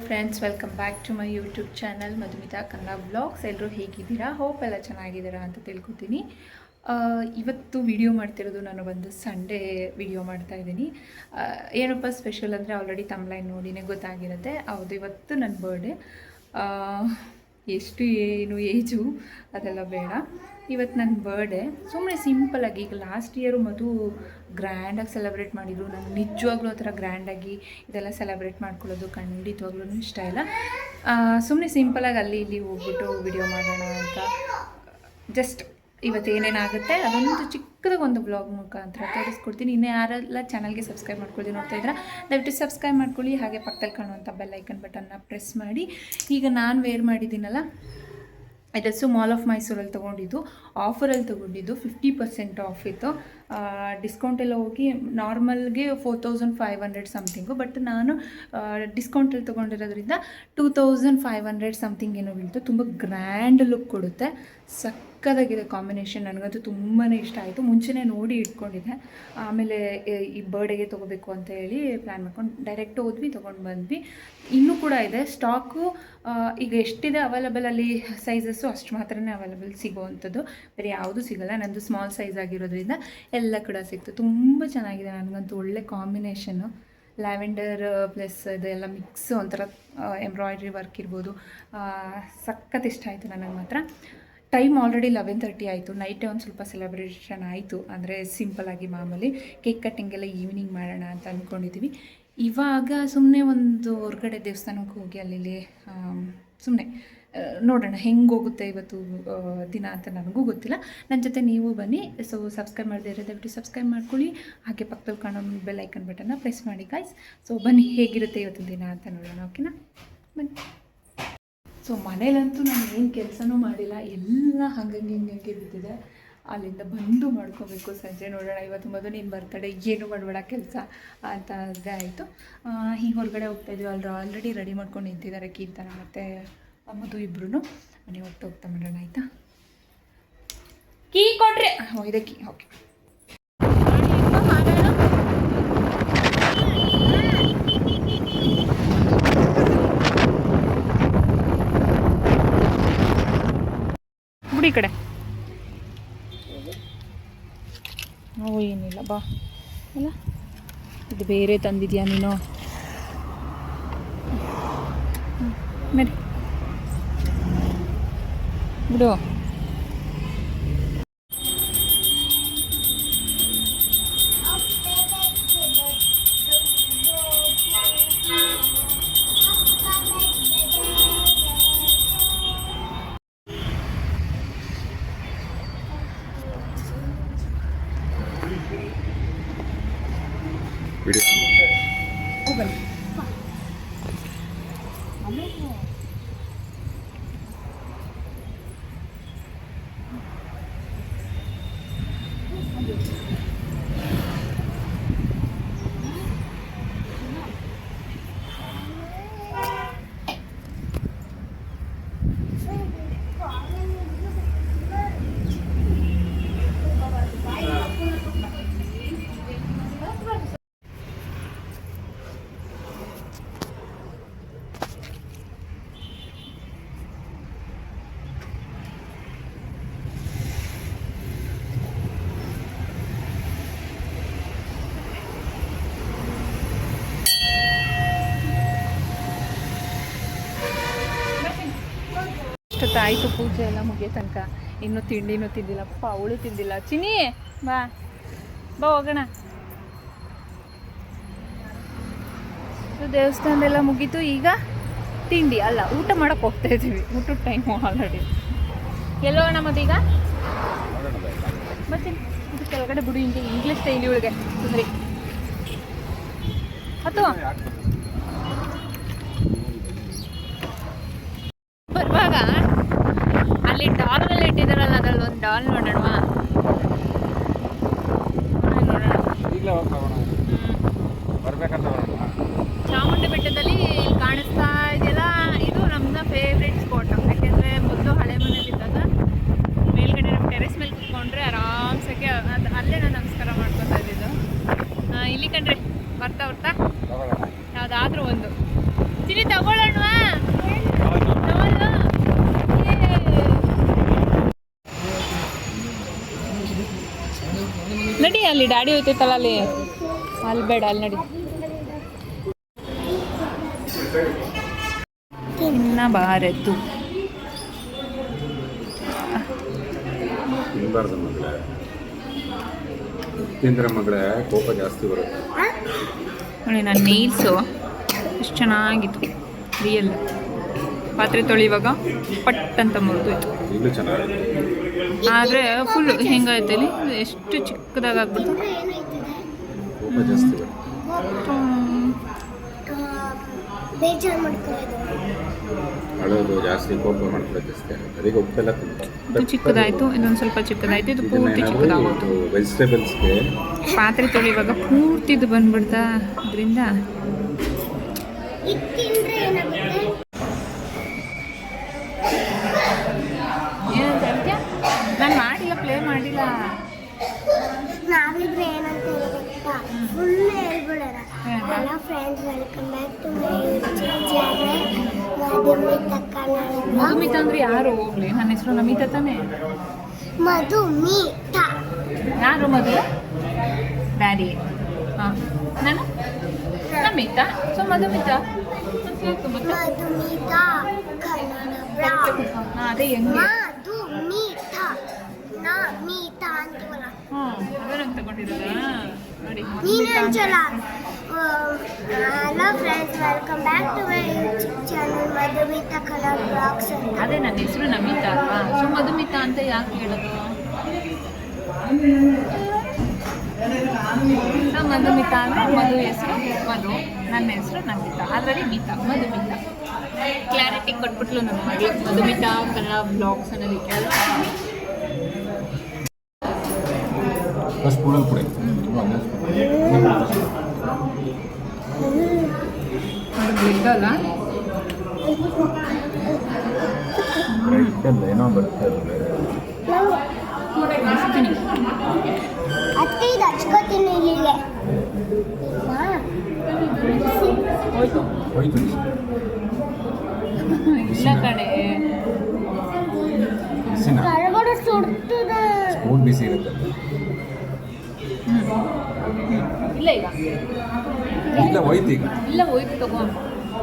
Friends, welcome back to my YouTube channel Madhumita Kannada vlogs. ಎಲ್ಲರೂ ಹೇಗಿದ್ದೀರಾ? Hope ಎಲ್ಲ ಚೆನ್ನಾಗಿದ್ದೀರಾ ಅಂತ ತಿಳ್ಕೊತೀನಿ. ಇವತ್ತು ವಿಡಿಯೋ ಮಾಡ್ತಿರೋದು ನಾನು ಒಂದು ಸಂಡೇ ವಿಡಿಯೋ ಮಾಡ್ತಾ ಇದ್ದೀನಿ. ಏನಪ್ಪ ಸ್ಪೆಷಲ್ ಅಂದರೆ ಆಲ್ರೆಡಿ ತಮ್ಲೈನ್ ನೋಡಿನೇ ಗೊತ್ತಾಗಿರುತ್ತೆ. ಹೌದು, ಇವತ್ತು ನನ್ನ ಬರ್ಡೇ. ಎಷ್ಟು ಏನು ಏಜು ಅದೆಲ್ಲ ಬೇಡ. ಇವತ್ತು ನನ್ನ ಬರ್ಡೇ ಸುಮ್ಮನೆ ಸಿಂಪಲಾಗಿ. ಈಗ ಲಾಸ್ಟ್ ಇಯರು ಮಧು ಗ್ರ್ಯಾಂಡಾಗಿ ಸೆಲೆಬ್ರೇಟ್ ಮಾಡಿದರು. ನಂಗೆ ನಿಜವಾಗ್ಲೂ ಆ ಥರ ಗ್ರ್ಯಾಂಡಾಗಿ ಇದೆಲ್ಲ ಸೆಲೆಬ್ರೇಟ್ ಮಾಡ್ಕೊಳ್ಳೋದು ಖಂಡಿತವಾಗ್ಲೂ ಇಷ್ಟ ಇಲ್ಲ. ಸುಮ್ಮನೆ ಸಿಂಪಲಾಗಿ ಅಲ್ಲಿ ಇಲ್ಲಿ ಹೋಗ್ಬಿಟ್ಟು ವಿಡಿಯೋ ಮಾಡೋಣ ಅಂತ ಜಸ್ಟ್ ಇವತ್ತು ಏನೇನಾಗುತ್ತೆ ಅದೊಂದು ಚಿಕ್ಕದಾಗಿ ಒಂದು ಬ್ಲಾಗ್ ಮುಖಾಂತರ ತೋರಿಸ್ಕೊಡ್ತೀನಿ. ಇನ್ನೂ ಯಾರೆಲ್ಲ ಚಾನಲ್ಗೆ ಸಬ್ಸ್ಕ್ರೈಬ್ ಮಾಡ್ಕೊಳ್ಳಿ ನೋಡ್ತಾ ಇದ್ರೆ ದಯವಿಟ್ಟು ಸಬ್ಸ್ಕ್ರೈಬ್ ಮಾಡ್ಕೊಳ್ಳಿ. ಹಾಗೆ ಪಕ್ಕದಲ್ಲಿ ಕಾಣುವಂಥ ಬೆಲ್ ಐಕನ್ ಬಟನ್ನ ಪ್ರೆಸ್ ಮಾಡಿ. ಈಗ ನಾನು ವೇರ್ ಮಾಡಿದ್ದೀನಲ್ಲ, ಡ್ರೆಸ್ಸು ಮಾಲ್ ಆಫ್ ಮೈಸೂರಲ್ಲಿ ತೊಗೊಂಡಿದ್ದು, ಆಫರಲ್ಲಿ ತೊಗೊಂಡಿದ್ದು, 50% ಆಫ್ ಇತ್ತು. ಡಿಸ್ಕೌಂಟೆಲ್ಲ ಹೋಗಿ ನಾರ್ಮಲ್ಗೆ 4500 ಸಮಥಿಂಗು. ಬಟ್ ನಾನು ಡಿಸ್ಕೌಂಟಲ್ಲಿ ತೊಗೊಂಡಿರೋದ್ರಿಂದ 2500 ಸಮಥಿಂಗ್ ಏನೋ ಬೀಳ್ತು. ತುಂಬ ಗ್ರ್ಯಾಂಡ್ ಲುಕ್ ಕೊಡುತ್ತೆ. ಸಕ್ಕತ್ತಾಗಿದೆ ಕಾಂಬಿನೇಷನ್. ನನಗಂತೂ ತುಂಬಾ ಇಷ್ಟ ಆಯಿತು. ಮುಂಚೆನೇ ನೋಡಿ ಇಟ್ಕೊಂಡಿದ್ದೆ. ಆಮೇಲೆ ಈ ಬರ್ಡೇಗೆ ತೊಗೋಬೇಕು ಅಂತ ಹೇಳಿ ಪ್ಲ್ಯಾನ್ ಮಾಡ್ಕೊಂಡು ಡೈರೆಕ್ಟ್ ಹೋದ್ವಿ, ತೊಗೊಂಡು ಬಂದ್ವಿ. ಇನ್ನೂ ಕೂಡ ಇದೆ ಸ್ಟಾಕು. ಈಗ ಎಷ್ಟಿದೆ ಅವೈಲಬಲ್ ಅಲ್ಲಿ ಸೈಜಸ್ಸು ಅಷ್ಟು ಮಾತ್ರನೇ ಅವೈಲಬಲ್ ಸಿಗೋವಂಥದ್ದು, ಬೇರೆ ಯಾವುದೂ ಸಿಗೋಲ್ಲ. ನಂದು ಸ್ಮಾಲ್ ಸೈಜ್ ಆಗಿರೋದ್ರಿಂದ ಎಲ್ಲ ಕೂಡ ಸಿಕ್ತು. ತುಂಬ ಚೆನ್ನಾಗಿದೆ. ನನಗಂತೂ ಒಳ್ಳೆ ಕಾಂಬಿನೇಷನ್ನು. ಲ್ಯಾವೆಂಡರ್ ಪ್ಲಸ್ ಇದೆಲ್ಲ ಮಿಕ್ಸ್, ಒಂಥರ ಎಂಬ್ರಾಯ್ಡ್ರಿ ವರ್ಕ್ ಇರ್ಬೋದು. ಸಖತ್ ಇಷ್ಟ ಆಯಿತು ನನಗೆ ಮಾತ್ರ. ಟೈಮ್ ಆಲ್ರೆಡಿ 11:30 ಆಯಿತು. ನೈಟೇ ಒಂದು ಸ್ವಲ್ಪ ಸೆಲೆಬ್ರೇಷನ್ ಆಯಿತು. ಅಂದರೆ ಸಿಂಪಲಾಗಿ ಮಾಮೂಲಿ ಕೇಕ್ ಕಟ್ಟಿಂಗೆಲ್ಲ ಈವ್ನಿಂಗ್ ಮಾಡೋಣ ಅಂತ ಅಂದ್ಕೊಂಡಿದ್ದೀವಿ. ಇವಾಗ ಸುಮ್ಮನೆ ಒಂದು ಹೊರಗಡೆ ದೇವಸ್ಥಾನಕ್ಕೆ ಹೋಗಿ ಅಲ್ಲಿ ಸುಮ್ಮನೆ ನೋಡೋಣ ಹೆಂಗೆ ಹೋಗುತ್ತೆ ಇವತ್ತು ದಿನ ಅಂತ. ನನಗೂ ಗೊತ್ತಿಲ್ಲ. ನನ್ನ ಜೊತೆ ನೀವು ಬನ್ನಿ. ಸೊ ಸಬ್ಸ್ಕ್ರೈಬ್ ಮಾಡದೇ ಇರೋ ದಯವಿಟ್ಟು ಸಬ್ಸ್ಕ್ರೈಬ್ ಮಾಡ್ಕೊಳ್ಳಿ. ಹಾಗೆ ಪಕ್ಕದಲ್ಲಿ ಕಾಣೋ ಬೆಲ್ ಐಕನ್ ಬಟನ್ನ ಪ್ರೆಸ್ ಮಾಡಿ ಗಾಯ್ಸ್. ಸೊ ಬನ್ನಿ, ಹೇಗಿರುತ್ತೆ ಇವತ್ತು ದಿನ ಅಂತ ನೋಡೋಣ. ಓಕೆನಾ? ಬನ್ನಿ. ಸೊ ಮನೇಲಂತೂ ನಾನು ಏನು ಕೆಲಸನೂ ಮಾಡಿಲ್ಲ. ಎಲ್ಲ ಹಂಗಂಗೆ ಹಿಂಗೆ ಬಿದ್ದಿದೆ. ಅಲ್ಲಿಂದ ಬಂದು ಮಾಡ್ಕೋಬೇಕು. ಸಂಜೆ ನೋಡೋಣ. ಇವತ್ತು ಮೊದಲು ನೀನು ಬರ್ತಡೆ, ಏನು ಮಾಡಬೇಡ ಕೆಲಸ ಅಂತ ಅದೇ ಆಯಿತು. ಹೀಗೆ ಹೊರಗಡೆ ಹೋಗ್ತಾಯಿದ್ವಿ. ಆಲ್ರೆಡಿ ರೆಡಿ ಮಾಡ್ಕೊಂಡು ನಿಂತಿದ್ದಾರೆ ಕೀರ್ತನ ಮತ್ತು ಮಧು ಇಬ್ಬರೂ. ಮನೆ ಹೋಗ್ತಾ ಮಾಡೋಣ. ಆಯಿತಾ? ಕೀ ಕೊಟ್ರೆ ಇದೆ ಕೀ. ಓಕೆ. ಈ ಕಡೆ ನಾವು ಏನಿಲ್ಲ ಬಾ. ಅಲ್ಲ, ಇದು ಬೇರೆ ತಂದಿದ್ಯಾ ನೀನು? ಮೇರಿ ಬಿಡು. ಆಯಿತು ಪೂಜೆ ಎಲ್ಲ ಮುಗಿಯೋ ತನಕ. ಇನ್ನೂ ತಿಂಡಿನೂ ತಿಂದಿಲ್ಲ. ಪಾಪ ಅವಳು ತಿಂದಿಲ್ಲ. ಚಿನ್ನಿ ಬಾ ಬಾ ಹೋಗೋಣ. ದೇವಸ್ಥಾನದೆಲ್ಲ ಮುಗೀತು. ಈಗ ತಿಂಡಿ ಅಲ್ಲ, ಊಟ ಮಾಡೋಕ್ಕೆ ಹೋಗ್ತಾಯಿದ್ದೀವಿ. ಊಟದ ಟೈಮು ಆಲ್ರೆಡಿ. ಎಲ್ಲೋಗೋಣ ಮತ್ತೆ ಈಗ? ಬರ್ತೀನಿ. ಇದು ಕೆಳಗಡೆ ಬಿಡು. ಹಿಂಗೆ ಇಂಗ್ಲೀಷ್ ಟೈಲಿ ಒಳಗೆ ಸುಂದ್ರಿ ಹತ್ತು. ಬರುವಾಗ ಅಲ್ಲಿ ಡಾಲ್ಗಳು ಇಟ್ಟಿದ್ದಾರಲ್ಲ, ಅದ್ರಲ್ಲಿ ಒಂದು ಡಾಲ್ ನೋಡೋಣ. ಚಾಮುಂಡಿ ಬೆಟ್ಟದಲ್ಲಿ ಕಾಣಿಸ್ತಾ ಇದೆಯಲ್ಲ, ಇದು ನಮ್ಮ ಫೇವ್ರೆಟ್ ಸ್ಪಾಟ್. ಯಾಕೆಂದರೆ ಮೊದಲು ಹಳೆ ಮನೇಲಿದ್ದಾಗ ಮೇಲ್ಗಡೆ ನಮ್ಮ ಟೆರೆಸ್ ಮೇಲೆ ಕುತ್ಕೊಂಡ್ರೆ ಆರಾಮ್ಸಕ್ಕೆ ಅಲ್ಲೇ ನಾನು ನಮಸ್ಕಾರ ಮಾಡ್ಕೊತಾ ಇದ್ದಿದ್ದು. ಇಲ್ಲಿ ಕಂಡ್ರೆ ಬರ್ತಾ ನೋಡುವ ನಡಿ, ಅಲ್ಲಿ ಡ್ಯಾಡಿ ಹೋಯ್ತೈತಲ್ಲ ಅಲ್ಲಿ ಬೇಡ, ಅಲ್ಲಿ ನಡಿ. ತಿನ್ನಬಾರದು. ತಿನ್ನಬಾರ್ದು ಮಗಳೇ, ತಿಂದ್ರೆ ಮಗಳೇ ಕೋಪ ಜಾಸ್ತಿ ಬರುತ್ತೆ. ನೋಡಿ ನನ್ನ ನೀಲ್ಸು ಎಷ್ಟು ಚೆನ್ನಾಗಿತ್ತು, ರಿಯಲ್. ಪಾತ್ರೆ ತೊಳಿವಾಗ ಪಟ್ ಅಂತ ಮುರಿದೋಯ್ತು. ಇಲ್ಲೂ ಚೆನ್ನಾಗಿದೆ, ಆದರೆ ಫುಲ್ಲು ಹೆಂಗಾಯ್ತು ಇಲ್ಲಿ, ಎಷ್ಟು ಚಿಕ್ಕದಾಗ್ಬಿಡ್ತು. ಕೋಪ ಜಾಸ್ತಿ ಬರುತ್ತೆ. ಅಳೋದು ಜಾಸ್ತಿ, ಕೋಪ ಮಾಡ್ಕೊಳ್ಳೋದು ಜಾಸ್ತಿ. ಅದಕ್ಕೆ ಉಪ್ಪೆಲ್ಲ ಇದು ಚಿಕ್ಕದಾಯಿತು, ಇದೊಂದು ಸ್ವಲ್ಪ ಚಿಕ್ಕದಾಯಿತು, ಇದು ಪೂರ್ತಿ ಚಿಕ್ಕದಾಗೋಯ್ತು. ವೆಜಿಟೇಬಲ್ಸ್ಗೆ ಪಾತ್ರೆ ತೊಳಿವಾಗ ಪೂರ್ತಿ ಇದು ಬಂದ್ಬಿಡ್ತಾ, ಅದರಿಂದ ನಾನು ಮಾಡಿಲ್ಲ, ಪ್ಲೇ ಮಾಡಿಲ್ಲ. ನಾವಿದ್ರೆ ಏನಂತ ಹೇಳ್ಬೇಕಾ, ಫುಲ್ ಹೇಳ್ಬಿಡೋಣ. Hello friends, welcome back to my YouTube channel Madhumita Kannada. Madhumita ಅಂದ್ರೆ ಯಾರು ಹೋಗ್ಲಿ, ನನ್ನ ಹೆಸರು ನಮಿತಾ ತಾನೇ. ಮಧುಮಿತಾ ಯಾರು ಮಧು? ಡ್ಯಾಡಿ. ಹಾಂ, ನಾನು ನಮಿತಾ. So Madhumita Madhumita Kannada blog. ಹಾಂ, ಅದೇ ಹೆಂಗೆ? ಮಧುಮಿತಾ ನಮಿತಾ ಅಂತೀವಲ್ಲ. ಅದನ್ನು ತಗೊಂಡಿರೋದಾ ನೋಡಿ. ನೀನಂಚಲ್ಲ. Hello friends, welcome back to my YouTube channel Madhumita Kannada blogs ಅಂತ. ಅದೇ ನನ್ನ ಹೆಸರು ನಮಿತಾ ಅಲ್ವಾ, ಸೊ ಮಧುಮಿತಾ ಅಂತ ಯಾಕೆ ಹೇಳೋದು? ಸೊ ಮಧುಮಿತಾ ಅಂದರೆ ಮಧು ಹೆಸರು ಮಧು, ನನ್ನ ಹೆಸರು ನಮಿತಾ, ಅದರಲ್ಲಿ ಮಿತಾ, ಮಧುಮಿತಾ. ಕ್ಲಾರಿಟಿ ಕೊಟ್ಬಿಟ್ಲು ನನ್ನ ಮಗಳು, ಮಧುಮಿತಾ ಕನ್ನಡ ಬ್ಲಾಗ್ಸ್ ಅನ್ನೋದಕ್ಕೆ ಅಲ್ವಾ. ಸ್ಪೂನಲ್ಲಿ ಕೊಡಿ. ಇದ್ದಲ್ಲ ಏನೋ ಬರುತ್ತೆ. ಅತ್ತೆ ಇದು ಹಚ್ಕೋತೀನಿ ಇಲ್ಲಿಗೆ. ಹೋಯ್ತು ಇಲ್ಲ ಕಡೆ, ಕೆಳಗಡೆ ಸುಡ್ತದೆ. ಸ್ಪೂನ್ ಬಿಸಿ ಇರುತ್ತೆ. ಇಲ್ಲ ಈಗ ಇಲ್ಲ ಹೋಯ್ತು, ಈಗ ಇಲ್ಲ ಹೋಯ್ತು. ತಗೋ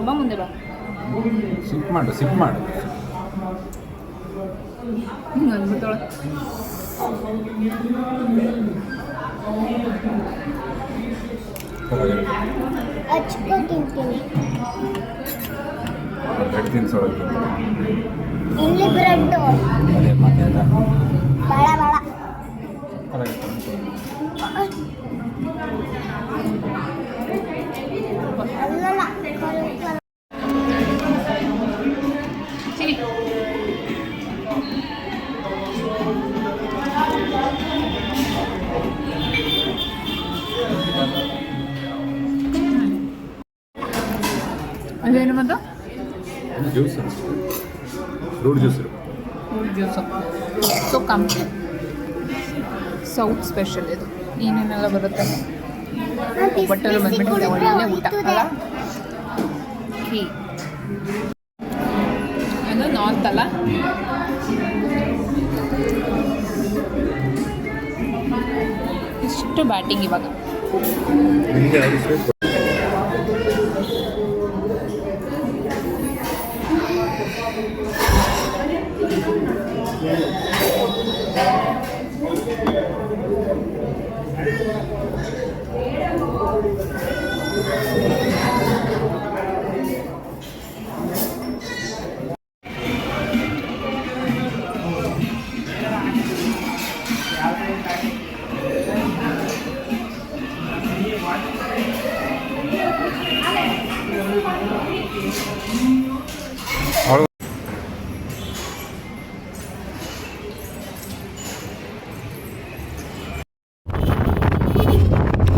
ಬಾ, ಮುಂದೆ ಬಾ. ಸಿಪ್ ಮಾಡು ಅಂದ್ಬಿಟ್ಟೋಳ. ಹಚ್ಕೊ ತಿಂತೀನಿ. ಬ್ರೆಡ್ ತಿನ್ಸೋಳಕ್ಕೆ ಇಲ್ಲಿ ಬ್ರೆಡ್ ಅದೇ ಮತ್ತೆ ಬೇಡ ಅಲ್ಲಲ್ಲ. ಸರಿ, ಅದೇನು ಬಂದು juice, fruit juice juice. So south special ಇದು. ಏನೇನೆಲ್ಲ ಬರುತ್ತೆ, ಒಬ್ಬಟ್ಟಲು ಬಂದ್ಬಿಟ್ಟಿದೆ. ಒಳ್ಳೆ ಊಟ ಅಲ್ಲ. ಖೀ ಅದು ನಾರ್ತ್ ಅಲ್ಲ. ಇಷ್ಟು ಬ್ಯಾಟಿಂಗ್ ಇವಾಗ.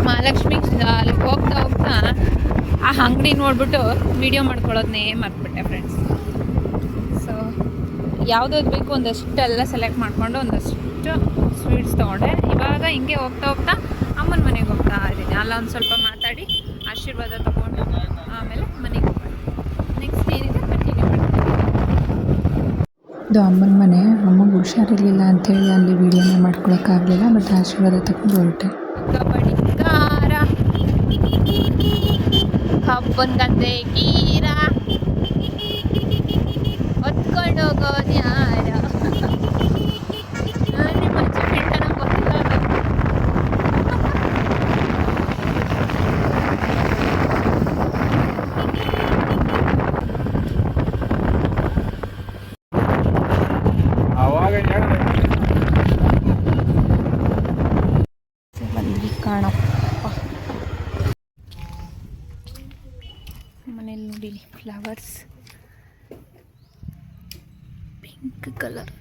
ಮಹಾಲಕ್ಷ್ಮಿ ಅಲ್ಲಿ ಹೋಗ್ತಾ ಆ ಅಂಗಡಿ ನೋಡ್ಬಿಟ್ಟು ವಿಡಿಯೋ ಮಾಡ್ಕೊಳ್ಳೋದನ್ನೇ ಮರ್ತ್ಬಿಟ್ಟೆ ಫ್ರೆಂಡ್ಸ್. ಸೊ ಯಾವುದಾದ್ರು ಬೇಕು ಒಂದಷ್ಟೆಲ್ಲ ಸೆಲೆಕ್ಟ್ ಮಾಡಿಕೊಂಡು ಒಂದಷ್ಟು ಸ್ವೀಟ್ಸ್ ತೊಗೊಂಡೆ. ಇವಾಗ ಹಿಂಗೆ ಹೋಗ್ತಾ ಅಮ್ಮನ ಮನೆಗೆ ಹೋಗ್ತಾ ಇದ್ದೀನಿ. ಅಲ್ಲ ಒಂದು ಸ್ವಲ್ಪ ಮಾತಾಡಿ ಆಶೀರ್ವಾದ ತೊಗೊಂಡು ಆಮೇಲೆ ಮನೆಗೆ ಹೋಗೋಣ. ನೆಕ್ಸ್ಟ್ ಏನಿದೆ ಕಂಟಿನ್ಯೂ ಮಾಡ್ತೀನಿ. ಇದು ಅಮ್ಮನ ಮನೆ. ಅಮ್ಮಗೆ ಹುಷಾರಿರಲಿಲ್ಲ ಅಂಥೇಳಿ ಅಲ್ಲಿ ವೀಡಿಯೋನ ಮಾಡ್ಕೊಳಕ್ಕಾಗಲಿಲ್ಲ, ಮತ್ತು ಆಶೀರ್ವಾದ ತಗೊಂಡು ಹೊರಟೆ. ಕಬಡಿಗಾರ ಕಬ್ಬನ್ ಗದ್ದೆ ಗೀರ ಹೊತ್ಕೊಂಡು ಹೋಗೋದು ಯಾರ ನಿಮ್ಮ ಅಜ್ಜಿ ಫ್ರೆಂಡ್ ನನಗೆ ಗೊತ್ತಿಲ್ಲ ಅದು. ಅವಾಗ ಬಂದ್ವಿ ಕಾಣಪ್ಪ. ಮನೇಲಿ ನೋಡಿ ಫ್ಲವರ್ಸ್ ಪಿಂಕ್ ಕಲರ್.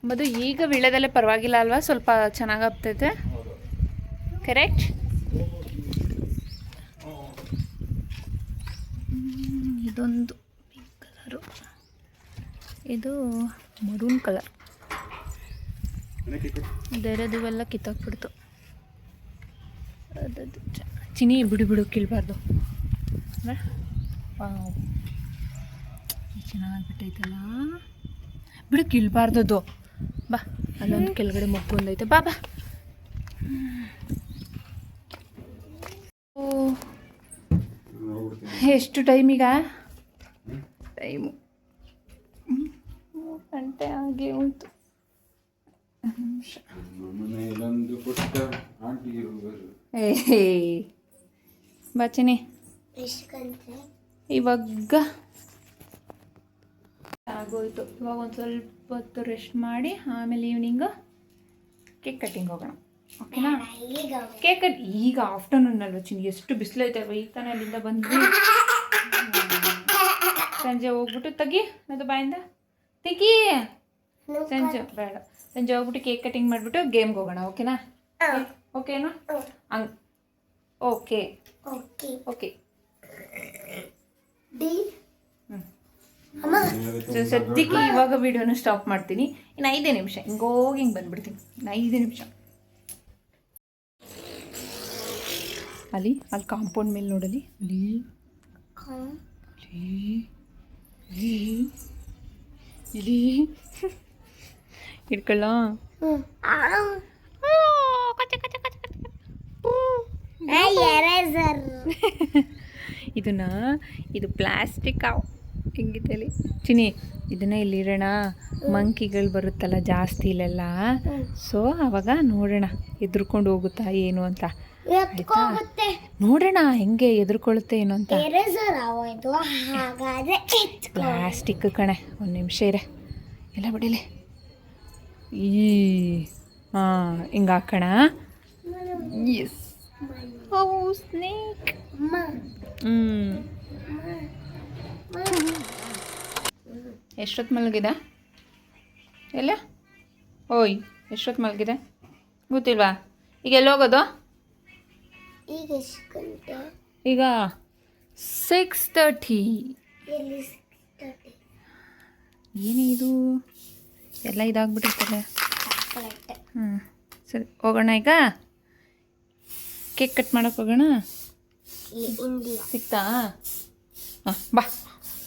ಮದು ಈಗ ವೀಳ್ಯದಲ್ಲೇ ಪರವಾಗಿಲ್ಲ ಅಲ್ವಾ, ಸ್ವಲ್ಪ ಚೆನ್ನಾಗಿ ಆಗ್ತೈತೆ. ಕರೆಕ್ಟ್. ಇದೊಂದು ಪಿಂಕ್ ಕಲರು, ಇದು ಮರೂನ್ ಕಲರ್. ಬೇರೆದು ಇವೆಲ್ಲ ಕಿತ್ತಾಕ್ಬಿಡ್ತು. ಅದದು ಚಿನಿ ಬಿಡು ಬಿಡು ಕೀಳ್ಬಾರ್ದು. ಚೆನ್ನಾಗಿಬಿಟ್ಟೈತಲ್ಲ, ಬಿಡು ಕೀಳ್ಬಾರ್ದದು. ಬಾ, ಅಲ್ಲೊಂದು ಕೆಳಗಡೆ ಮಗ್ಗು ಒಂದೈತೆ. ಬಾ ಬಾ. ಎಷ್ಟು ಟೈಮೀಗ? ಟೈಮು 3 ಗಂಟೆ ಹಾಗೆ ಉಂಟು. ಏ ಬಾಚಿನಿ ಎಷ್ಟು ಗಂಟೆ? ಇವಾಗ ಆಗೋಯ್ತು. ಇವಾಗ ಒಂದು ಸ್ವಲ್ಪ ಹೊತ್ತು ರೆಸ್ಟ್ ಮಾಡಿ ಆಮೇಲೆ ಈವ್ನಿಂಗ್ ಕೇಕ್ ಕಟ್ಟಿಂಗ್ ಹೋಗೋಣ. ಓಕೆನಾ? ಕೇಕ್ ಕಟ್ ಈಗ ಆಫ್ಟರ್ನೂನ್ ಅಲ್ವ ಚಿನಿ, ಎಷ್ಟು ಬಿಸಿಲೈತೆ. ಈಗ ತಾನೇ ಅಲ್ಲಿಂದ ಬಂದ್ವಿ. ಸಂಜೆ ಹೋಗ್ಬಿಟ್ಟು ತೆಗಿ ಅದು ಬಾಯಿಂದ ತೆಗಿ. ಸಂಜೆ ಬೇಡ, ಸಂಜೆ ಹೋಗ್ಬಿಟ್ಟು ಕೇಕ್ ಕಟಿಂಗ್ ಮಾಡಿಬಿಟ್ಟು ಗೇಮ್ಗೆ ಹೋಗೋಣ. ಓಕೆನಾ? ಓಕೆನಾ? ಹಂಗೆ ಓಕೆ ಓಕೆ ಓಕೆ. ಸದ್ಯಕ್ಕೆ ಇವಾಗ ವಿಡಿಯೋನ ಸ್ಟಾಪ್ ಮಾಡ್ತೀನಿ. ಇನ್ನು 5 ನಿಮಿಷ ಹಿಂಗೋಗಿ ಹಿಂಗೆ ಬಂದ್ಬಿಡ್ತೀನಿ. ಇನ್ನು 5 ನಿಮಿಷ. ಅಲ್ಲಿ ಕಾಂಪೌಂಡ್ ಮೇಲೆ ನೋಡಲಿ. ಇಲ್ಲಿ ಹಿಡ್ಕೊಳ್ಳ. ಇದು ಪ್ಲಾಸ್ಟಿಕ್ ಹಿಂಗಿತ್ತಲ್ಲಿ ಚಿನಿ. ಇದನ್ನ ಇಲ್ಲಿರೋಣ. ಮಂಕಿಗಳು ಬರುತ್ತಲ್ಲ ಜಾಸ್ತಿ ಇಲ್ಲೆಲ್ಲ, ಸೊ ಅವಾಗ ನೋಡೋಣ ಎದ್ರುಕೊಂಡು ಹೋಗುತ್ತಾ ಏನು ಅಂತ. ನೋಡೋಣ ಹೆಂಗೆ ಎದುರ್ಕೊಳ್ಳುತ್ತೆ ಏನು ಅಂತ. ಪ್ಲಾಸ್ಟಿಕ್ ಕಣೆ. 1 ನಿಮಿಷ ಇರೆ, ಎಲ್ಲ ಬಿಡಿಲಿ. ಹಾಂ ಹಿಂಗೆ ಹಾಕೋಣ. ಎಸ್. ಸ್ನೇಕ್. ಎಷ್ಟೊತ್ತು ಮಲಗಿದೆ? ಎಲ್ಲ ಓಯ್ ಎಷ್ಟೊತ್ತು ಮಲಗಿದೆ ಗೊತ್ತಿಲ್ವಾ? ಈಗ ಎಲ್ಲೋಗೋದು? ಈಗ ಎಷ್ಟು ಗಂಟೆ? ಈಗ 6:30. ಏನೇ ಇದು ಎಲ್ಲ ಇದಾಗ್ಬಿಟ್ಟಿರ್ತಾರೆ. ಸರಿ ಹೋಗೋಣ. ಈಗ ಕೇಕ್ ಕಟ್ ಮಾಡೋಕೆ ಹೋಗೋಣ. ಸಿಗ್ತಾ? ಹಾಂ ಬಾ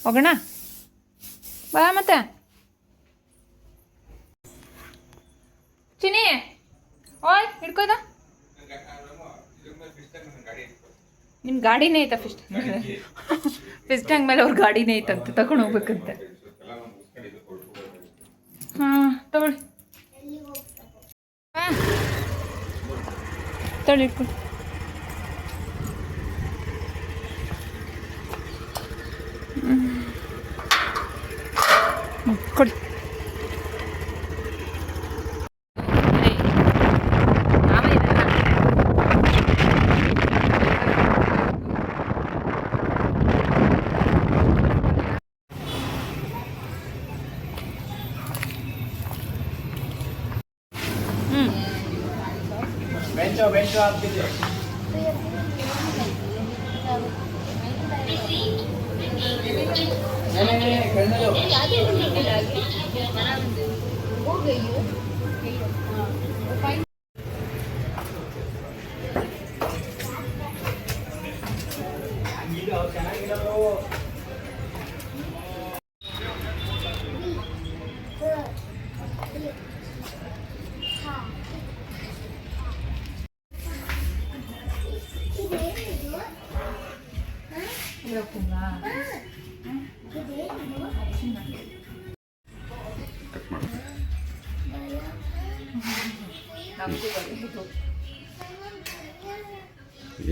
ಹೋಗೋಣ. ಬಾ ಮತ್ತೆ ಚಿನಿ. ಓಯ್ ಹಿಡ್ಕೋದ. ನಿಮ್ಮ ಗಾಡಿನೇ ಐತಾ? ಫಿಶ್ ಟ್ಯಾಂಕ್ ಮೇಲೆ ಅವ್ರ ಗಾಡಿನೇ ಐತಂತೆ, ತಗೊಂಡು ಹೋಗ್ಬೇಕಂತೆ. ಹಾಂ ತಗೊಳ್ಳಿ. ತಗೊಳ್ಳಿ ಇಟ್ಕೊಳ್ಳಿ. ಕೊಡಿ. बेंचो आप दीजिए. नहीं करने दो. हो गई हो.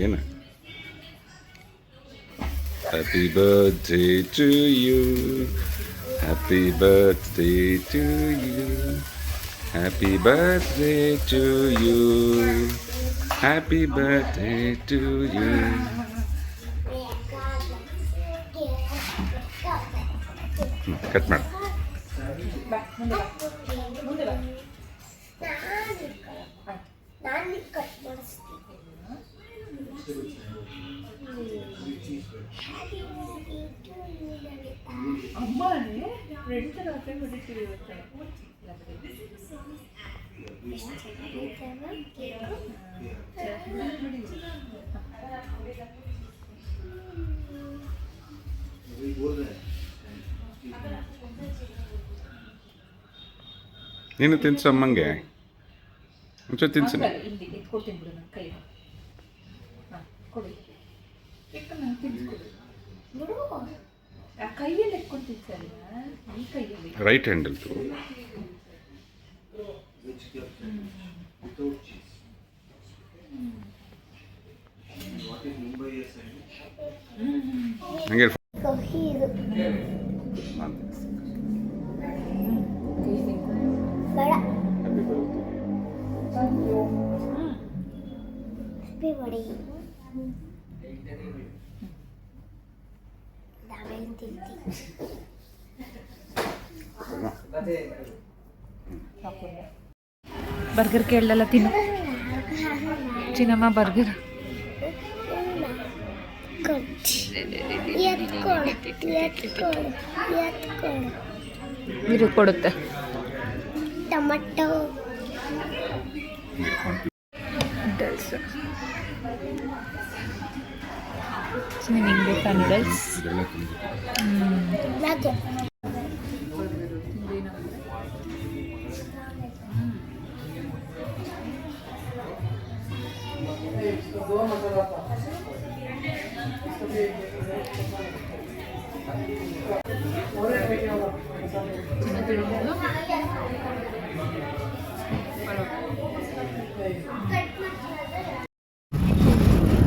ಏನು happy birthday to you happy birthday to you happy birthday to you happy birthday to you cut ಮಾಡಿ ನಾನು ಕಟ್ ಮಾಡಿಸ್ತೀನಿ. ನೀನು ತಿನ್ಸಮ್ಮಂಗೆ ಒಂಚೂರು ತಿನ್ಸು ಇಲ್ಲಿ ಎತ್ಕೊಡ್ತೀನಿ ಬಿಡು ನನ್ನ ಕೈ ಹಾಂ ಕೊಡಿ ನಾನು ತಿನ್ಸ್ಕೊಡು ನೋಡು ಆ ಕೈಯಲ್ಲಿ ಎತ್ಕೊಂಡು ತಿನ್ಸಲ್ಲ ಈ ಕೈಯಲ್ಲಿ ರೈಟ್ ಹ್ಯಾಂಡಲ್ ತಗೋ ಹಂಗೆ ಕಹಿ ಇದು ಬೇಡ. Happy birthday. ಆಮೇಲೆ ತಿಂತೀನಿ. ಬರ್ಗರ್ ಕೇಳಲ್ಲ ತಿನ್ನು ಚಿನ್ನಮ್ಮ ಬರ್ಗರ್ ಇದು ಕೊಡುತ್ತೆ ಟೊಮಟೊ ನೂಡಲ್ಸ್ ನಿಂಗೆ ಬೇಕಾ ನೂಡಲ್ಸ್ ನಾಕೆ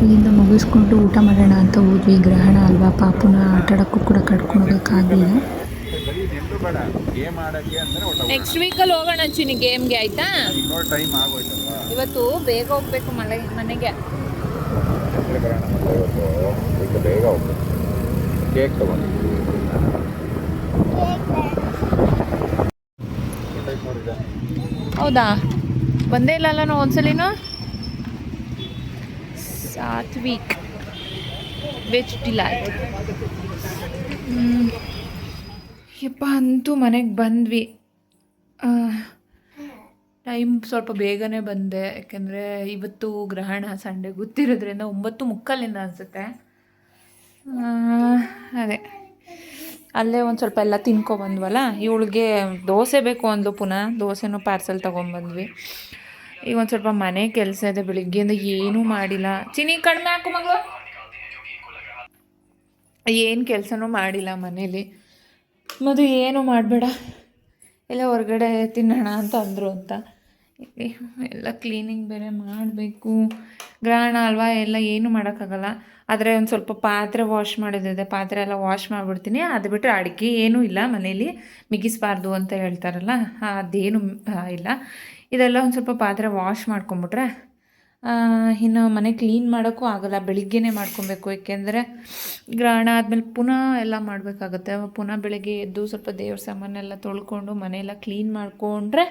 ಅಲ್ಲಿಂದ ಮುಗಿಸ್ಕೊಂಡು ಊಟ ಮಾಡೋಣ ಅಂತ ಹೋದ್ವಿ. ಗ್ರಹಣ ಅಲ್ವಾ, ಪಾಪುನ ಆಟಾಡೋಕ್ಕೂ ಕೂಡ ಕಟ್ಕೊಳೋಕ್ಕಾಗಲಿಲ್ಲ. ನೆಕ್ಸ್ಟ್ ವೀಕಲ್ಲಿ ಹೋಗೋಣ ಚಿನಿ ಗೇಮ್ಗೆ ಆಯ್ತಾ. ಟೈಮ್ ಆಗೋಯ್ತಲ್ವಾ ಇವತ್ತು ಬೇಗ ಹೋಗ್ಬೇಕು ಮನೆಗೆ. ಬೇಗ ಹೋಗ್ಬೇಕು. ಕೇಕ್ ತಗೊಂಡು ಹೌದಾ ಬಂದೇ ಇಲ್ಲಲ್ಲ ನಾವು ಒಂದ್ಸಲಿನೂ. Satwik veg delight. ಯಪ್ಪ ಅಂತೂ ಮನೆಗೆ ಬಂದ್ವಿ. ಟೈಮ್ ಸ್ವಲ್ಪ ಬೇಗನೆ ಬಂದೆ, ಯಾಕೆಂದರೆ ಇವತ್ತು ಗ್ರಹಣ ಸಂಡೆ ಗೊತ್ತಿರೋದ್ರಿಂದ 9:45 ಅನಿಸುತ್ತೆ. ಅದೇ ಅಲ್ಲೇ ಒಂದು ಸ್ವಲ್ಪ ಎಲ್ಲ ತಿನ್ಕೊಬಂದ್ವಲ್ಲ. ಇವಳಿಗೆ ದೋಸೆ ಬೇಕು ಅಂದ್ಲು, ಪುನಃ ದೋಸೆನೂ ಪಾರ್ಸೆಲ್ ತೊಗೊಂಬಂದ್ವಿ. ಈಗ ಒಂದು ಸ್ವಲ್ಪ ಮನೆ ಕೆಲಸ ಇದೆ, ಬೆಳಿಗ್ಗೆಯಿಂದ ಏನೂ ಮಾಡಿಲ್ಲ. ಚಿನಿ ಕಡಿಮೆ ಹಾಕು ಮಗಳು. ಏನು ಕೆಲಸನೂ ಮಾಡಿಲ್ಲ ಮನೇಲಿ. ಮದು ಏನು ಮಾಡಬೇಡ, ಎಲ್ಲ ಹೊರಗಡೆ ತಿನ್ನೋಣ ಅಂತ ಅಂದರು ಅಂತ. ಎಲ್ಲ ಕ್ಲೀನಿಂಗ್ ಬೇರೆ ಮಾಡಬೇಕು. ಗ್ರಹಣ ಅಲ್ವಾ, ಎಲ್ಲ ಏನೂ ಮಾಡೋಕ್ಕಾಗಲ್ಲ. ಆದರೆ ಒಂದು ಸ್ವಲ್ಪ ಪಾತ್ರೆ ವಾಶ್ ಮಾಡೋದಿದೆ, ಪಾತ್ರೆ ಎಲ್ಲ ವಾಶ್ ಮಾಡಿಬಿಡ್ತೀನಿ. ಅದು ಬಿಟ್ಟರೆ ಅಡುಗೆ ಏನೂ ಇಲ್ಲ ಮನೇಲಿ, ಮಿಗಿಸ್ಬಾರ್ದು ಅಂತ ಹೇಳ್ತಾರಲ್ಲ, ಅದೇನು ಇಲ್ಲ. ಇದೆಲ್ಲ ಒಂದು ಸ್ವಲ್ಪ ಪಾತ್ರೆ ವಾಶ್ ಮಾಡ್ಕೊಂಬಿಟ್ರೆ ಇನ್ನು ಮನೆ ಕ್ಲೀನ್ ಮಾಡೋಕ್ಕೂ ಆಗೋಲ್ಲ. ಬೆಳಿಗ್ಗೆನೇ ಮಾಡ್ಕೊಬೇಕು, ಏಕೆಂದರೆ ಗ್ರಹಣ ಆದಮೇಲೆ ಪುನಃ ಎಲ್ಲ ಮಾಡಬೇಕಾಗುತ್ತೆ. ಪುನಃ ಬೆಳಗ್ಗೆ ಎದ್ದು ಸ್ವಲ್ಪ ದೇವ್ರ ಸಾಮಾನೆಲ್ಲ ತೊಳ್ಕೊಂಡು ಮನೆಯೆಲ್ಲ ಕ್ಲೀನ್ ಮಾಡಿಕೊಂಡ್ರೆ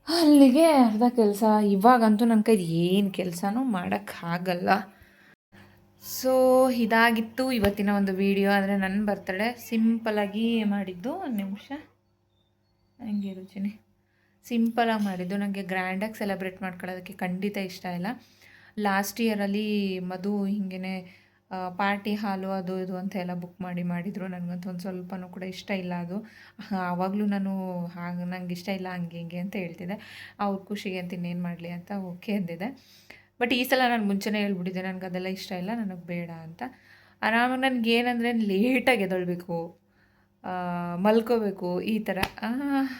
ಅಲ್ಲಿಗೆ ಅರ್ಧ ಕೆಲಸ. ಇವಾಗಂತೂ ನನ್ನ ಕೈಲಿ ಏನು ಕೆಲಸನೂ ಮಾಡೋಕ್ಕಾಗಲ್ಲ. ಸೊ ಇದಾಗಿತ್ತು ಇವತ್ತಿನ ಒಂದು ವಿಡಿಯೋ. ಆದರೆ ನನ್ನ ಬರ್ತಡೇ ಸಿಂಪಲಾಗಿ ಮಾಡಿದ್ದು. ಒಂದು ನಿಮಿಷ ಹಂಗೆ ರುಚಿನಿ ಸಿಂಪಲಾಗಿ ಮಾಡಿದ್ದು. ನನಗೆ ಗ್ರ್ಯಾಂಡಾಗಿ ಸೆಲೆಬ್ರೇಟ್ ಮಾಡ್ಕೊಳ್ಳೋದಕ್ಕೆ ಖಂಡಿತ ಇಷ್ಟ ಇಲ್ಲ. ಲಾಸ್ಟ್ ಇಯರಲ್ಲಿ ಮಧು ಹಿಂಗೆ ಪಾರ್ಟಿ ಹಾಲು ಅದು ಇದು ಅಂತ ಎಲ್ಲ ಬುಕ್ ಮಾಡಿದರು. ನನಗಂತೂ ಒಂದು ಸ್ವಲ್ಪನೂ ಕೂಡ ಇಷ್ಟ ಇಲ್ಲ ಅದು. ಆವಾಗಲೂ ನಾನು ಹಾಗೆ ನಂಗೆ ಇಷ್ಟ ಇಲ್ಲ ಹಂಗೆ ಹಿಂಗೆ ಅಂತ ಹೇಳ್ತಿದ್ದೆ. ಅವ್ರ ಖುಷಿಗೆ ಅಂತ ಇನ್ನೇನು ಮಾಡಲಿ ಅಂತ ಓಕೆ ಅಂದಿದ್ದೆ. ಬಟ್ ಈ ಸಲ ನಾನು ಮುಂಚೆನೇ ಹೇಳ್ಬಿಟ್ಟಿದ್ದೆ, ನನಗೆ ಅದೆಲ್ಲ ಇಷ್ಟ ಇಲ್ಲ, ನನಗೆ ಬೇಡ ಅಂತ. ಆರಾಮಾಗಿ ನನಗೇನಂದರೆ ಲೇಟಾಗಿ ಎದ್ದೇಳಬೇಕು, ಮಲ್ಕೋಬೇಕು ಈ ಥರ.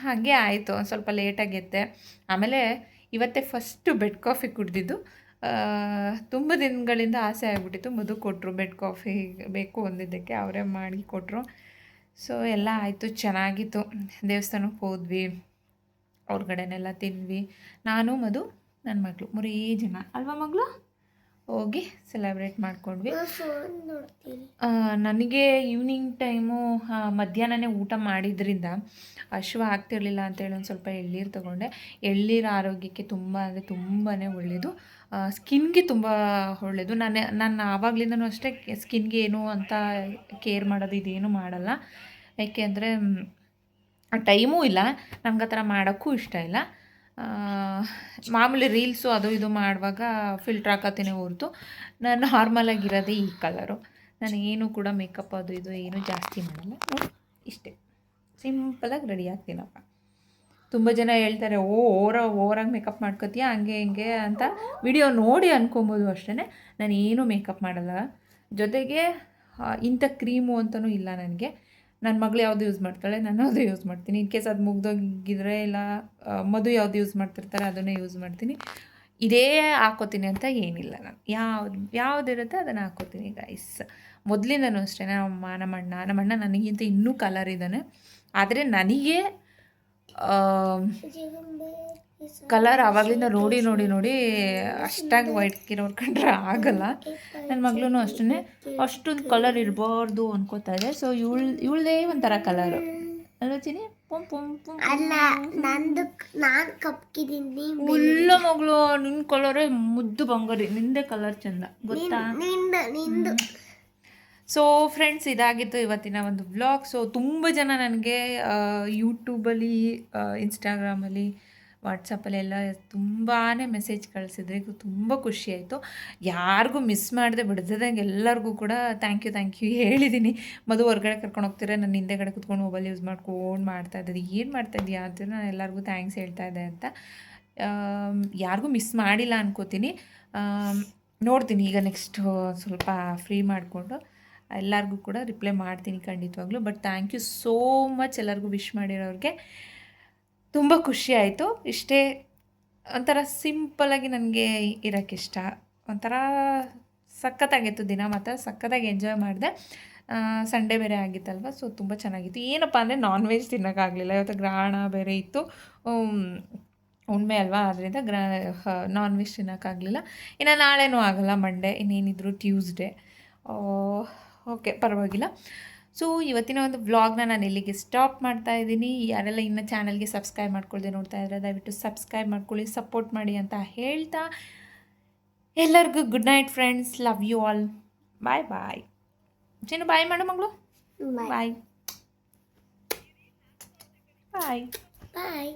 ಹಾಗೆ ಆಯಿತು, ಒಂದು ಸ್ವಲ್ಪ ಲೇಟಾಗಿ ಎದ್ದೆ. ಆಮೇಲೆ ಇವತ್ತೇ ಫಸ್ಟು ಬೆಡ್ ಕಾಫಿ ಕುಡಿದಿದ್ದು. ತುಂಬ ದಿನಗಳಿಂದ ಆಸೆ ಆಗಿಬಿಟ್ಟಿತ್ತು. ಮಧು ಕೊಟ್ಟರು ಬೆಡ್ ಕಾಫಿ ಬೇಕು ಅಂದಿದ್ದಕ್ಕೆ, ಅವರೇ ಮಾಡಿ ಕೊಟ್ಟರು. ಸೊ ಎಲ್ಲ ಆಯಿತು, ಚೆನ್ನಾಗಿತ್ತು. ದೇವಸ್ಥಾನಕ್ಕೆ ಹೋದ್ವಿ, ಹೊರ್ಗಡೆನೆಲ್ಲ ತಿಂದ್ವಿ. ನಾನು ಮಧು ನನ್ನ ಮಗಳು 3 ಜನ ಅಲ್ವಾ ಮಗಳು, ಹೋಗಿ ಸೆಲೆಬ್ರೇಟ್ ಮಾಡ್ಕೊಂಡ್ವಿ. ಫೋನ್ ನೋಡ್ತೀನಿ. ನನಗೆ ಈವ್ನಿಂಗ್ ಟೈಮು ಮಧ್ಯಾಹ್ನನೇ ಊಟ ಮಾಡಿದ್ರಿಂದ ಹಶ್ವ ಆಗ್ತಿರ್ಲಿಲ್ಲ ಅಂತೇಳಿ ಒಂದು ಸ್ವಲ್ಪ ಎಳ್ನೀರು ತೊಗೊಂಡೆ. ಎಳ್ನೀರು ಆರೋಗ್ಯಕ್ಕೆ ತುಂಬ ಅಂದರೆ ತುಂಬಾ ಒಳ್ಳೆಯದು, ಸ್ಕಿನ್ಗೆ ತುಂಬ ಒಳ್ಳೆಯದು. ನಾನು ಆವಾಗಲಿಂದನೂ ಅಷ್ಟೇ ಸ್ಕಿನ್ಗೆ ಏನು ಅಂತ ಕೇರ್ ಮಾಡೋದು ಇದೇನು ಮಾಡಲ್ಲ. ಯಾಕೆಂದರೆ ಟೈಮೂ ಇಲ್ಲ, ನನಗೆ ಆ ಥರ ಮಾಡೋಕ್ಕೂ ಇಷ್ಟ ಇಲ್ಲ. ಮಾಮೂಲಿ ರೀಲ್ಸು ಅದು ಇದು ಮಾಡುವಾಗ ಫಿಲ್ಟ್ರ್ ಹಾಕತ್ತೀನಿ ಹೊರತು ನಾನು ನಾರ್ಮಲಾಗಿರೋದೇ ಈ ಕಲರು. ನಾನು ಏನೂ ಕೂಡ ಮೇಕಪ್ ಅದು ಇದು ಏನೂ ಜಾಸ್ತಿ ಮಾಡಲ್ಲ. ಇಷ್ಟೇ ಸಿಂಪಲಾಗಿ ರೆಡಿ ಆಗ್ತೀನಪ್ಪ. ತುಂಬ ಜನ ಹೇಳ್ತಾರೆ, ಓವರಾಗಿ ಮೇಕಪ್ ಮಾಡ್ಕೋತೀಯ ಹಂಗೆ ಹಿಂಗೆ ಅಂತ. ವಿಡಿಯೋ ನೋಡಿ ಅನ್ಕೊಬೋದು ಅಷ್ಟೇ. ನಾನು ಏನೂ ಮೇಕಪ್ ಮಾಡಲ್ಲ. ಜೊತೆಗೆ ಇಂಥ ಕ್ರೀಮು ಅಂತಲೂ ಇಲ್ಲ ನನಗೆ. ನನ್ನ ಮಗಳು ಯಾವುದು ಯೂಸ್ ಮಾಡ್ತಾಳೆ, ನಾನು ಯಾವುದು ಯೂಸ್ ಮಾಡ್ತೀನಿ. ಇನ್ ಕೇಸ್ ಅದು ಮುಗ್ದೋಗಿದ್ರೆ ಇಲ್ಲ ಮಧು ಯಾವುದು ಯೂಸ್ ಮಾಡ್ತಿರ್ತಾರೆ ಅದನ್ನೇ ಯೂಸ್ ಮಾಡ್ತೀನಿ. ಇದೇ ಹಾಕೋತೀನಿ ಅಂತ ಏನಿಲ್ಲ. ನಾನು ಯಾವುದಿರುತ್ತೆ ಅದನ್ನು ಹಾಕೋತೀನಿ ಗೈಸ್. ಮೊದಲಿಂದನೂ ಅಷ್ಟೇ. ನಮ್ಮ ಅಣ್ಣ ನನಗಿಂತ ಇನ್ನೂ ಕಲರ್ ಇದ್ದಾನೆ. ಆದರೆ ನನಗೆ ಕಲರ್ ಆವಾಗಲಿಂದ ನೋಡಿ ಅಷ್ಟಾಗಿ ವೈಟ್ಗಿರೋರು ಕಂಡ್ರೆ ಆಗಲ್ಲ. ನನ್ನ ಮಗಳೂ ಅಷ್ಟೇ ಅಷ್ಟೊಂದು ಕಲರ್ ಇರಬಾರ್ದು ಅನ್ಕೋತಾ ಇದೆ. ಸೊ ಇವಳದೇ ಒಂಥರ ಕಲರು ಅಲ್ವಾ ಚಿನಿ? ಅಲ್ಲ, ನಂದು ನಾನು ಕಪ್ಕಿದ್ದೀನಿ. ಇಲ್ಲ ಮಗಳು, ನಿನ್ನ ಕಲರೇ ಮುದ್ದು ಬಂಗಾರಿ, ನಿಂದೇ ಕಲರ್ ಚಂದ ಗೊತ್ತಾ? ನಿಂದು ಸೊ ಫ್ರೆಂಡ್ಸ್, ಇದಾಗಿತ್ತು ಇವತ್ತಿನ ಒಂದು ವ್ಲಾಗ್. ಸೊ ತುಂಬ ಜನ ನನಗೆ ಯೂಟ್ಯೂಬಲ್ಲಿ, ಇನ್ಸ್ಟಾಗ್ರಾಮಲ್ಲಿ, ವಾಟ್ಸಪ್ಪಲ್ಲಿ ಎಲ್ಲ ತುಂಬಾ ಮೆಸೇಜ್ ಕಳಿಸಿದ್ರೆ ತುಂಬ ಖುಷಿಯಾಯಿತು. ಯಾರಿಗೂ ಮಿಸ್ ಮಾಡದೆ ಬಿಡ್ದಂಗೆ ಎಲ್ಲರಿಗೂ ಕೂಡ ಥ್ಯಾಂಕ್ ಯು ಹೇಳಿದ್ದೀನಿ. ಮಧು ಹೊರಗಡೆ ಕರ್ಕೊಂಡು ಹೋಗ್ತೀರಾ, ನನ್ನ ಹಿಂದೆಗಡೆ ಕುತ್ಕೊಂಡು ಮೊಬೈಲ್ ಯೂಸ್ ಮಾಡ್ಕೊಂಡು ಮಾಡ್ತಾಯಿದ್ದೆ, ಏನು ಮಾಡ್ತಾಯಿದ್ದೀಯಾ ಅಂತ ನಾನು ಎಲ್ಲರಿಗೂ ಥ್ಯಾಂಕ್ಸ್ ಹೇಳ್ತಾ ಇದ್ದೆ ಅಂತ. ಯಾರಿಗೂ ಮಿಸ್ ಮಾಡಿಲ್ಲ ಅನ್ಕೋತೀನಿ. ನೋಡ್ತೀನಿ ಈಗ ನೆಕ್ಸ್ಟ್ ಸ್ವಲ್ಪ ಫ್ರೀ ಮಾಡಿಕೊಂಡು ಎಲ್ಲರಿಗೂ ಕೂಡ ರಿಪ್ಲೈ ಮಾಡ್ತೀನಿ ಖಂಡಿತವಾಗ್ಲೂ. But thank you so much ಎಲ್ಲರಿಗೂ ವಿಶ್ ಮಾಡಿರೋರಿಗೆ. ತುಂಬ ಖುಷಿ ಆಯಿತು. ಇಷ್ಟೇ ಒಂಥರ ಸಿಂಪಲಾಗಿ ನನಗೆ ಇರೋಕ್ಕಿಷ್ಟ. ಒಂಥರ ಸಖತ್ತಾಗಿತ್ತು ದಿನ, ಮಾತ್ರ ಸಖತ್ತಾಗಿ ಎಂಜಾಯ್ ಮಾಡಿದೆ. ಸಂಡೇ ಬೇರೆ ಆಗಿತ್ತಲ್ವ, ಸೊ ತುಂಬ ಚೆನ್ನಾಗಿತ್ತು. ಏನಪ್ಪ ಅಂದರೆ ನಾನ್ ವೆಜ್ ತಿನ್ನೋಕ್ಕಾಗಲಿಲ್ಲ. ಇವತ್ತು ಗ್ರಹಣ ಬೇರೆ ಇತ್ತು, ಹುಣ್ಮೆ ಅಲ್ವಾ, ಅದರಿಂದ ನಾನ್ ವೆಜ್ ತಿನ್ನೋಕ್ಕಾಗಲಿಲ್ಲ. ಇನ್ನು ನಾಳೆನೂ ಆಗೋಲ್ಲ, ಮಂಡೇ, ಇನ್ನೇನಿದ್ರು ಟ್ಯೂಸ್ಡೇ. ಓಕೆ, ಪರವಾಗಿಲ್ಲ. ಸೊ ಇವತ್ತಿನ ಒಂದು ವ್ಲಾಗ್ನ ನಾನು ಇಲ್ಲಿಗೆ ಸ್ಟಾಪ್ ಮಾಡ್ತಾ ಇದ್ದೀನಿ. ಯಾರೆಲ್ಲ ಇನ್ನೂ ಚಾನಲ್ಗೆ ಸಬ್ಸ್ಕ್ರೈಬ್ ಮಾಡ್ಕೊಳ್ದೆ ನೋಡ್ತಾ ಇದ್ದಾರೆ ದಯವಿಟ್ಟು ಸಬ್ಸ್ಕ್ರೈಬ್ ಮಾಡ್ಕೊಳ್ಳಿ, ಸಪೋರ್ಟ್ ಮಾಡಿ ಅಂತ ಹೇಳ್ತಾ ಎಲ್ಲರಿಗೂ good night friends. Love you all. Bye bye. Chinnu bye ಮಾಡು ಮಗಳು. ಬಾಯ್ ಬಾಯ್ ಬಾಯ್.